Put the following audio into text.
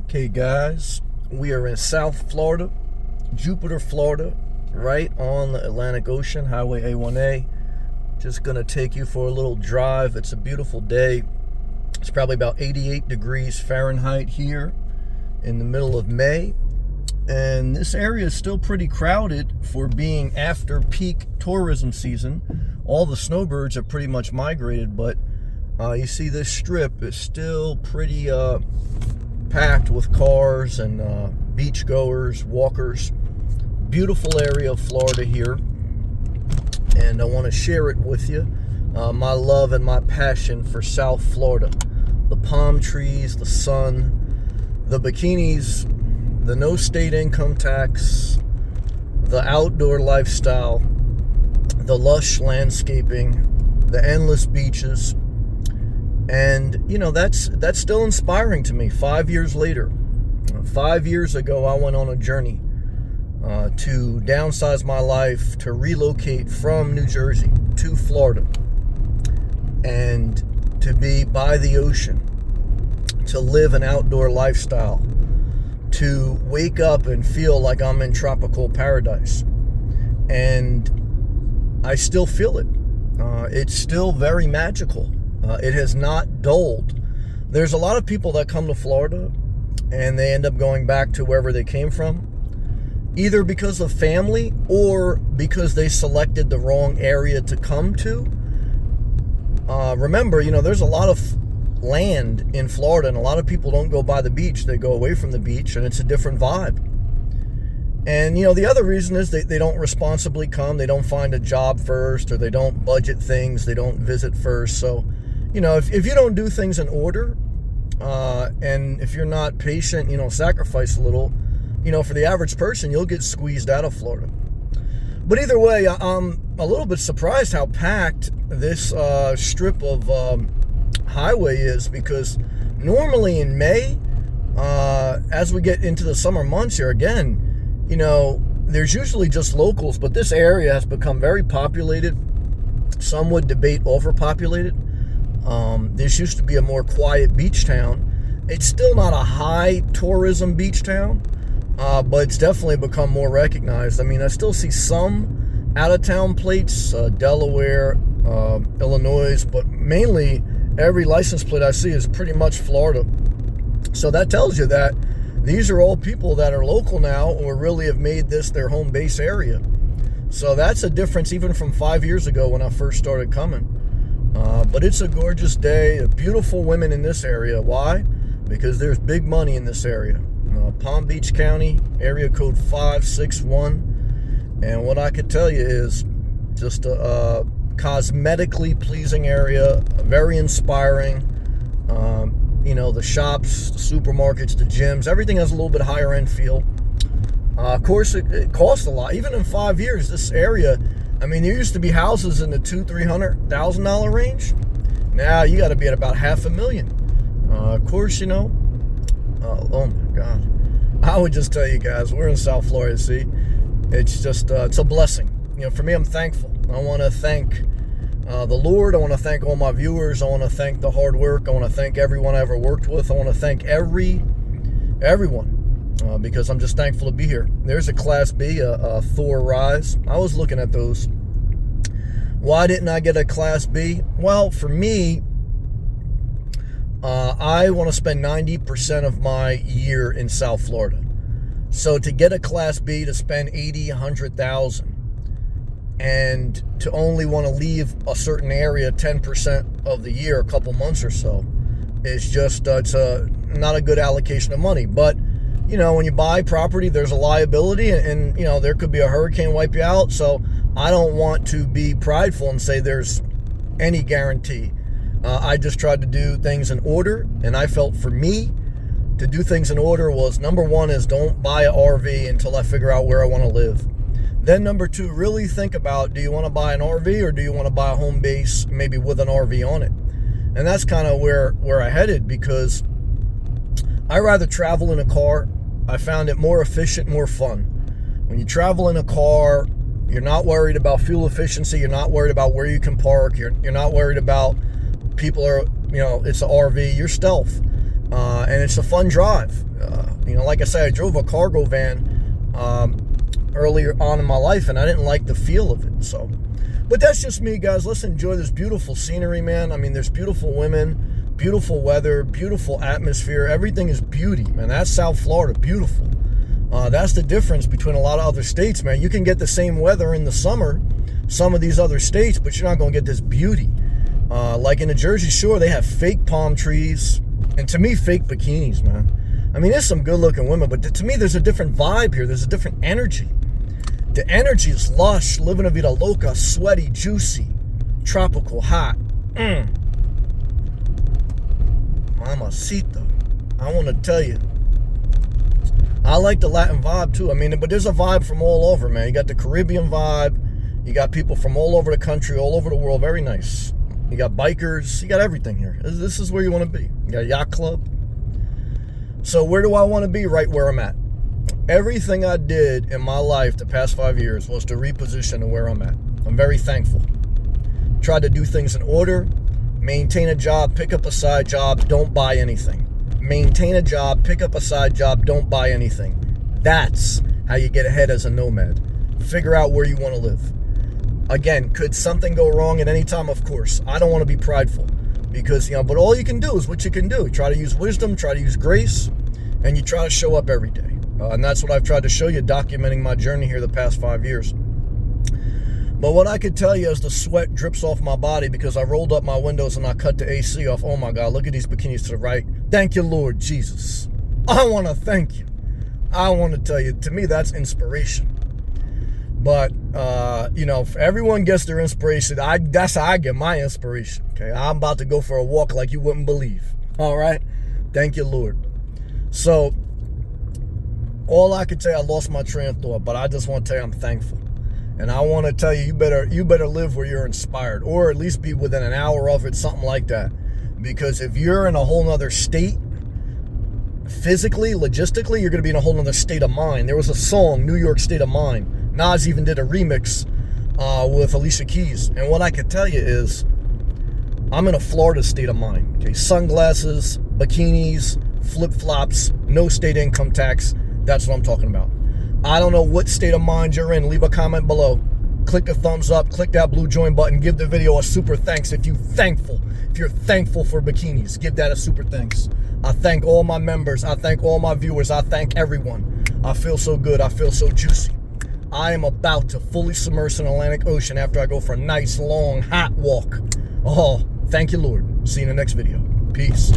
Okay, guys, we are in South Florida, Jupiter, Florida, right on the Atlantic Ocean, Highway A1A. Just gonna take you for a little drive. It's a beautiful day. It's probably about 88 degrees Fahrenheit here in the middle of May. And this area is still pretty crowded for being after peak tourism season. All the snowbirds have pretty much migrated, but you see this strip is still pretty packed with cars and beachgoers, walkers. Beautiful area of Florida here, and I want to share it with you. My love and my passion for South Florida. The palm trees, the sun, the bikinis, the no state income tax, the outdoor lifestyle, the lush landscaping, the endless beaches. And, you know, that's still inspiring to me 5 years later. 5 years ago, I went on a journey to downsize my life, to relocate from New Jersey to Florida, and to be by the ocean, to live an outdoor lifestyle, to wake up and feel like I'm in tropical paradise. And I still feel it. It's still very magical. It has not dulled. There's a lot of people that come to Florida and they end up going back to wherever they came from, either because of family or because they selected the wrong area to come to. Remember, you know, there's a lot of land in Florida, and a lot of people don't go by the beach. They go away from the beach, and it's a different vibe. And, you know, the other reason is they don't responsibly come. They don't find a job first, or they don't budget things. They don't visit first. So, you know, if you don't do things in order, and if you're not patient, you know, sacrifice a little, you know, for the average person, you'll get squeezed out of Florida. But either way, I'm a little bit surprised how packed this strip of highway is, because normally in May, as we get into the summer months here, again, you know, there's usually just locals, but this area has become very populated. Some would debate overpopulated. This used to be a more quiet beach town. It's still not a high tourism beach town, but it's definitely become more recognized. I mean, I still see some out-of-town plates, Delaware, Illinois, but mainly every license plate I see is pretty much Florida. So that tells you that these are all people that are local now, or really have made this their home base area. So that's a difference even from 5 years ago when I first started coming. But it's a gorgeous day. Beautiful women in this area. Why? Because there's big money in this area. Palm Beach County, area code 561. And what I could tell you is just a cosmetically pleasing area, very inspiring. You know, the shops, the supermarkets, the gyms, everything has a little bit higher end feel. Of course, it costs a lot. Even in 5 years, this area, I mean, there used to be houses in the $200,000-$300,000 range. Now you got to be at about $500,000. Of course, you know. Oh my God! I would just tell you guys, we're in South Florida. See, it's just it's a blessing. You know, for me, I'm thankful. I want to thank the Lord. I want to thank all my viewers. I want to thank the hard work. I want to thank everyone I ever worked with. I want to thank everyone. Because I'm just thankful to be here. There's a Class B, a Thor Rise. I was looking at those. Why didn't I get a Class B? Well, for me, I want to spend 90% of my year in South Florida. So to get a Class B, to spend $80,000, $100,000, and to only want to leave a certain area 10% of the year, a couple months or so, is just it's not a good allocation of money. But you know, when you buy property, there's a liability, and, you know, there could be a hurricane wipe you out. So I don't want to be prideful and say there's any guarantee. I just tried to do things in order, and I felt for me to do things in order was, number one is don't buy an RV until I figure out where I want to live. Then number two, really think about, do you want to buy an RV or do you want to buy a home base, maybe with an RV on it? And that's kind of where I headed, because I rather travel in a car. I found it more efficient, more fun. When you travel in a car, you're not worried about fuel efficiency. You're not worried about where you can park. You're not worried about people are, you know, it's an RV. You're stealth. And it's a fun drive. You know, like I said, I drove a cargo van earlier on in my life, and I didn't like the feel of it. So, but that's just me, guys. Let's enjoy this beautiful scenery, man. I mean, there's beautiful women, beautiful weather, beautiful atmosphere. Everything is beauty, man. That's South Florida, beautiful. That's the difference between a lot of other states, man. You can get the same weather in the summer, some of these other states, but you're not going to get this beauty. Like in the Jersey Shore, they have fake palm trees, and to me, fake bikinis, man. I mean, there's some good-looking women, but to me, there's a different vibe here. There's a different energy. The energy is lush, living a vida loca, sweaty, juicy, tropical, hot. Mamacita. I want to tell you. I like the Latin vibe, too. I mean, but there's a vibe from all over, man. You got the Caribbean vibe. You got people from all over the country, all over the world. Very nice. You got bikers. You got everything here. This is where you want to be. You got a yacht club. So where do I want to be? Right where I'm at. Everything I did in my life the past 5 years was to reposition to where I'm at. I'm very thankful. Tried to do things in order, maintain a job, pick up a side job, don't buy anything. Maintain a job, pick up a side job, don't buy anything. That's how you get ahead as a nomad. Figure out where you want to live. Again, could something go wrong at any time? Of course. I don't want to be prideful because, but all you can do is what you can do. Try to use wisdom, try to use grace, and you try to show up every day. And that's what I've tried to show you, documenting my journey here the past 5 years. But what I could tell you as the sweat drips off my body because I rolled up my windows and I cut the AC off. Oh my God, look at these bikinis to the right. Thank you, Lord Jesus. I want to thank you. I want to tell you, to me, that's inspiration. But, if everyone gets their inspiration, that's how I get my inspiration. Okay, I'm about to go for a walk like you wouldn't believe. All right? Thank you, Lord. So, all I could say, I lost my train of thought, but I just want to tell you I'm thankful. And I want to tell you, you better live where you're inspired, or at least be within an hour of it, something like that. Because if you're in a whole nother state, physically, logistically, you're going to be in a whole nother state of mind. There was a song, New York State of Mind. Nas even did a remix with Alicia Keys. And what I can tell you is, I'm in a Florida state of mind. Okay, sunglasses, bikinis, flip-flops, no state income tax. That's what I'm talking about. I don't know what state of mind you're in. Leave a comment below. Click the thumbs up. Click that blue join button. Give the video a super thanks if you're thankful. If you're thankful for bikinis, give that a super thanks. I thank all my members. I thank all my viewers. I thank everyone. I feel so good. I feel so juicy. I am about to fully submerge in the Atlantic Ocean after I go for a nice, long, hot walk. Oh, thank you, Lord. See you in the next video. Peace.